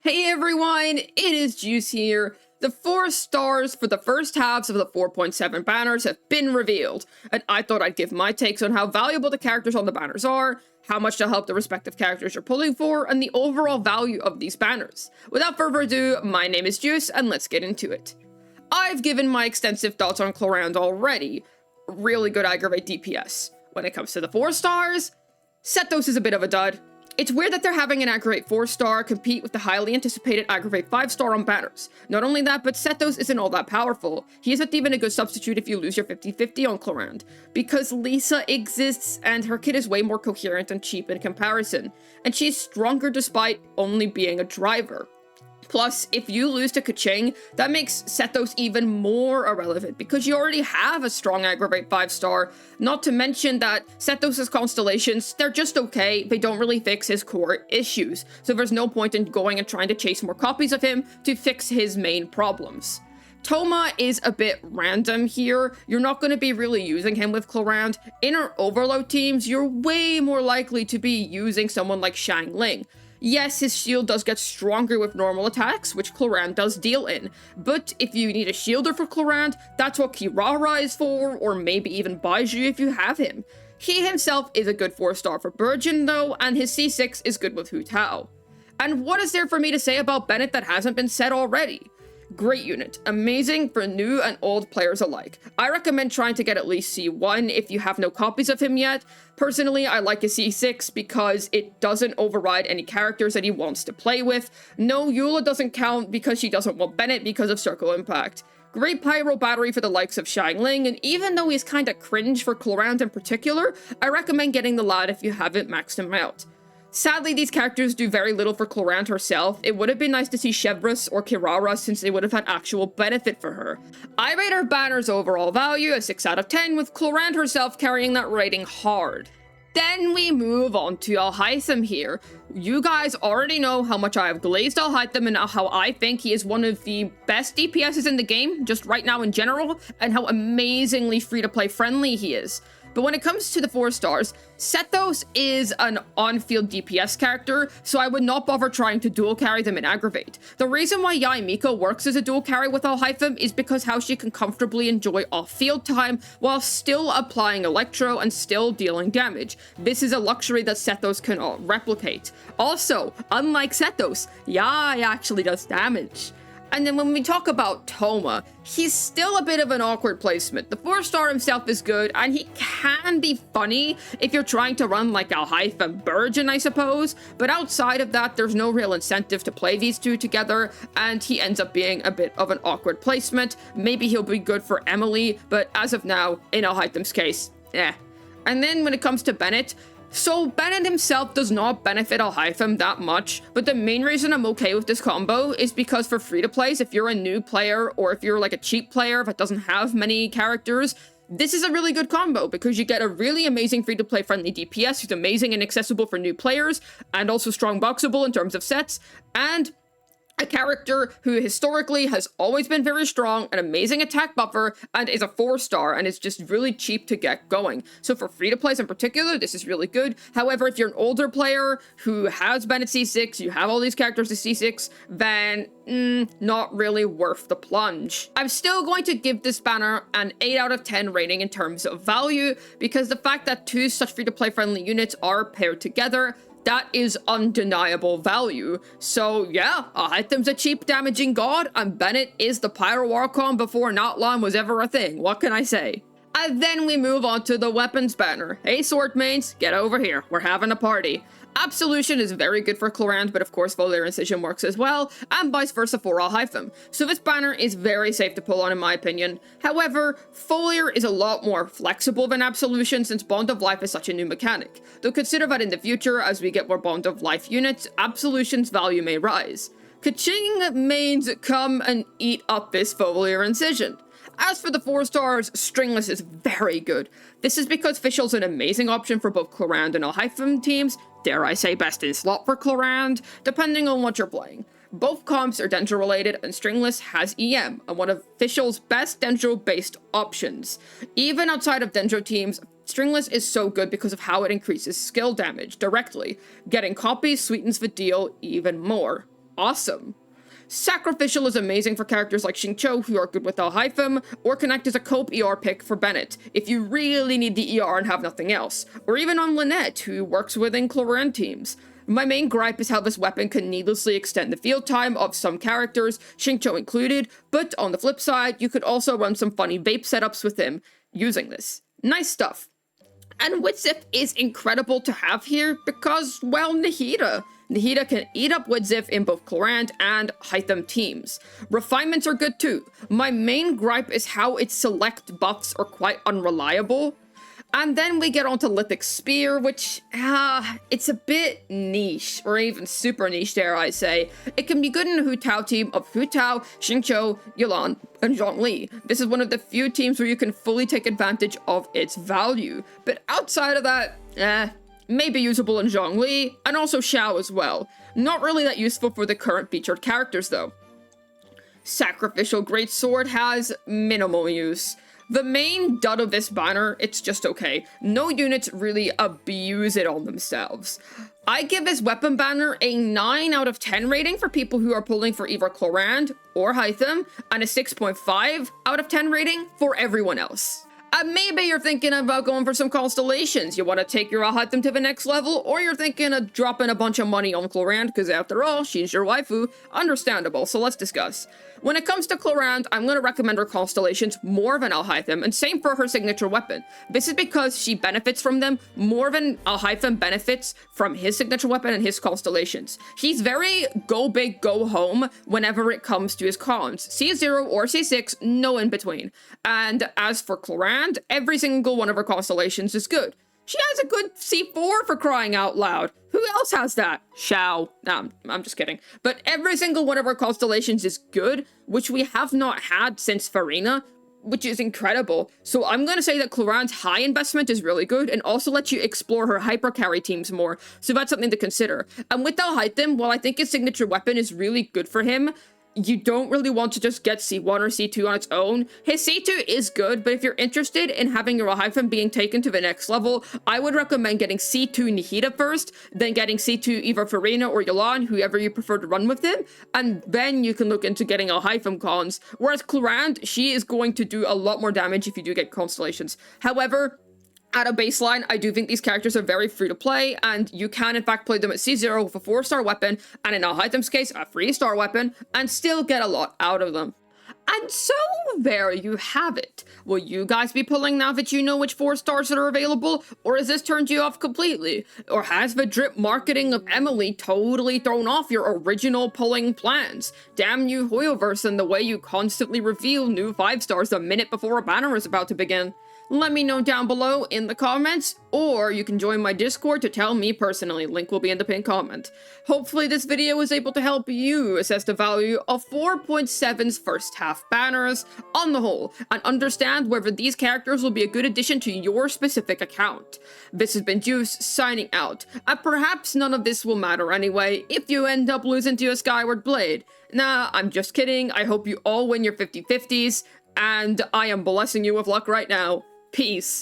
Hey everyone, it is Juice here. The 4 stars for the first halves of the 4.7 banners have been revealed, and I thought I'd give my takes on how valuable the characters on the banners are, how much to help the respective characters you're pulling for, and the overall value of these banners. Without further ado, my name is Juice, and let's get into it. I've given my extensive thoughts on Clorinde already. Really good aggravate DPS. When it comes to the 4 stars, Sethos is a bit of a dud. It's weird that they're having an aggravate 4-star compete with the highly anticipated aggravate 5-star on banners. Not only that, but Sethos isn't all that powerful. He isn't even a good substitute if you lose your 50-50 on Clorinde, because Lisa exists and her kit is way more coherent and cheap in comparison, and she's stronger despite only being a driver. Plus, if you lose to Kaching, that makes Sethos even more irrelevant, because you already have a strong aggravate 5-star, not to mention that Sethos' Constellations, they're just okay, they don't really fix his core issues, so there's no point in going and trying to chase more copies of him to fix his main problems. Thoma is a bit random here. You're not going to be really using him with Clorinde. In our overload teams, you're way more likely to be using someone like Xiangling. Yes, his shield does get stronger with normal attacks, which Clorinde does deal in, but if you need a shielder for Clorinde, that's what Kirara is for, or maybe even Baiju if you have him. He himself is a good 4-star for Burgeon though, and his C6 is good with Hu Tao. And what is there for me to say about Bennett that hasn't been said already? Great unit, amazing for new and old players alike. I recommend trying to get at least C1 if you have no copies of him yet. Personally, I like a C6 because it doesn't override any characters that he wants to play with. No, Eula doesn't count because she doesn't want Bennett because of Circle Impact. Great pyro battery for the likes of Xiangling, and even though he's kinda cringe for Clorinde in particular, I recommend getting the lad if you haven't maxed him out. Sadly, these characters do very little for Clorinde herself. It would have been nice to see Chevreuse or Kirara since they would have had actual benefit for her. I rate our banner's overall value a 6 out of 10, with Clorinde herself carrying that rating hard. Then we move on to Alhaitham here. You guys already know how much I have glazed Alhaitham and how I think he is one of the best DPSs in the game, just right now in general, and how amazingly free-to-play friendly he is. But when it comes to the 4 stars, Sethos is an on-field DPS character, so I would not bother trying to dual carry them in aggravate. The reason why Yai Miko works as a dual carry with Alhaitham is because how she can comfortably enjoy off-field time while still applying electro and still dealing damage. This is a luxury that Sethos cannot replicate. Also, unlike Sethos, Yai actually does damage. And then when we talk about Thoma, he's still a bit of an awkward placement. The 4-star himself is good, and he can be funny if you're trying to run like Alhaitham Burgeon, I suppose, but outside of that, there's no real incentive to play these two together, and he ends up being a bit of an awkward placement. Maybe he'll be good for Emily, but as of now, in Alhaitham's case, eh. And then when it comes to Bennett, so Bennett himself does not benefit Alhaitham that much, but the main reason I'm okay with this combo is because for free-to-plays, if you're a new player or if you're like a cheap player that doesn't have many characters, this is a really good combo because you get a really amazing free-to-play friendly DPS who's amazing and accessible for new players, and also strong boxable in terms of sets, and a character who historically has always been very strong, an amazing attack buffer, and is a 4-star, and is just really cheap to get going. So for free-to-plays in particular, this is really good. However, if you're an older player who has been at C6, you have all these characters at C6, then not really worth the plunge. I'm still going to give this banner an 8 out of 10 rating in terms of value, because the fact that 2 such free-to-play friendly units are paired together, that is undeniable value. So yeah, Alhaitham's a cheap damaging god, and Bennett is the Pyro Warcom before Natlan was ever a thing. What can I say? And then we move on to the weapons banner. Hey sword mains, get over here. We're having a party. Absolution is very good for Clorinde, but of course Foliar Incision works as well, and vice versa for Alhaitham. So this banner is very safe to pull on in my opinion. However, Foliar is a lot more flexible than Absolution since Bond of Life is such a new mechanic. Though consider that in the future, as we get more Bond of Life units, Absolution's value may rise. Kaching mains come and eat up this Foliar Incision. As for the 4 stars, Stringless is very good. This is because Fischl's an amazing option for both Clorinde and Alhaitham teams, dare I say best in slot for Clorinde, depending on what you're playing. Both comps are Dendro related, and Stringless has EM, and one of Fischl's best Dendro based options. Even outside of Dendro teams, Stringless is so good because of how it increases skill damage directly. Getting copies sweetens the deal even more. awesome. Sacrificial is amazing for characters like Xingqiu who are good with Alhaitham, or can act as a cope ER pick for Bennett if you really need the ER and have nothing else, or even on Lynette who works within Clorinde teams. My main gripe is how this weapon can needlessly extend the field time of some characters, Xingqiu included, but on the flip side, you could also run some funny vape setups with him using this. Nice stuff. And Witzif is incredible to have here because, well, Nahida. Nahida can eat up Witzif in both Clorinde and Alhaitham teams. Refinements are good too. My main gripe is how its select buffs are quite unreliable. And then we get onto Lithic Spear, which, it's a bit niche, or even super niche, dare I say. It can be good in a Hu Tao team of Hu Tao, Xingqiu, Yulan, and Zhongli. This is one of the few teams where you can fully take advantage of its value. But outside of that, maybe usable in Zhongli, and also Xiao as well. Not really that useful for the current featured characters, though. Sacrificial Greatsword has minimal use. The main dud of this banner, it's just okay. No units really abuse it on themselves. I give this weapon banner a 9 out of 10 rating for people who are pulling for either Clorinde or Alhaitham, and a 6.5 out of 10 rating for everyone else. And maybe you're thinking about going for some Constellations. You want to take your Alhaitham to the next level, or you're thinking of dropping a bunch of money on Clorinde, because after all, she's your waifu. Understandable, so let's discuss. When it comes to Clorinde, I'm going to recommend her Constellations more than Alhaitham, and same for her signature weapon. This is because she benefits from them more than Alhaitham benefits from his signature weapon and his Constellations. He's very go big, go home whenever it comes to his cons. C0 or C6, no in between. And as for Clorinde, every single one of her Constellations is good. She has a good C4 for crying out loud. Who else has that? Xiao. No, I'm just kidding. But every single one of our Constellations is good, which we have not had since Farina, which is incredible. So I'm going to say that Clorinde's high investment is really good, and also lets you explore her hyper carry teams more. So that's something to consider. And with Alhaitham, while I think his signature weapon is really good for him, you don't really want to just get C1 or C2 on its own. His C2 is good, but if you're interested in having your Alhaitham being taken to the next level, I would recommend getting C2 Nahida first, then getting C2 either Farina or Yulan, whoever you prefer to run with him, and then you can look into getting Alhaitham cons. Whereas Clorinde, she is going to do a lot more damage if you do get Constellations. However, at a baseline, I do think these characters are very free to play, and you can in fact play them at C0 with a 4-star weapon, and in Alhaitham's case, a 3-star weapon, and still get a lot out of them. And so, there you have it. Will you guys be pulling now that you know which 4 stars that are available, or has this turned you off completely? Or has the drip marketing of Emily totally thrown off your original pulling plans? Damn you, Hoyoverse, and the way you constantly reveal new 5 stars the minute before a banner is about to begin. Let me know down below in the comments, or you can join my Discord to tell me personally. Link will be in the pinned comment. Hopefully this video was able to help you assess the value of 4.7's first half banners on the whole, and understand whether these characters will be a good addition to your specific account. This has been Juice, signing out, and perhaps none of this will matter anyway if you end up losing to a Skyward Blade. Nah, I'm just kidding. I hope you all win your 50/50s, and I am blessing you with luck right now. Peace.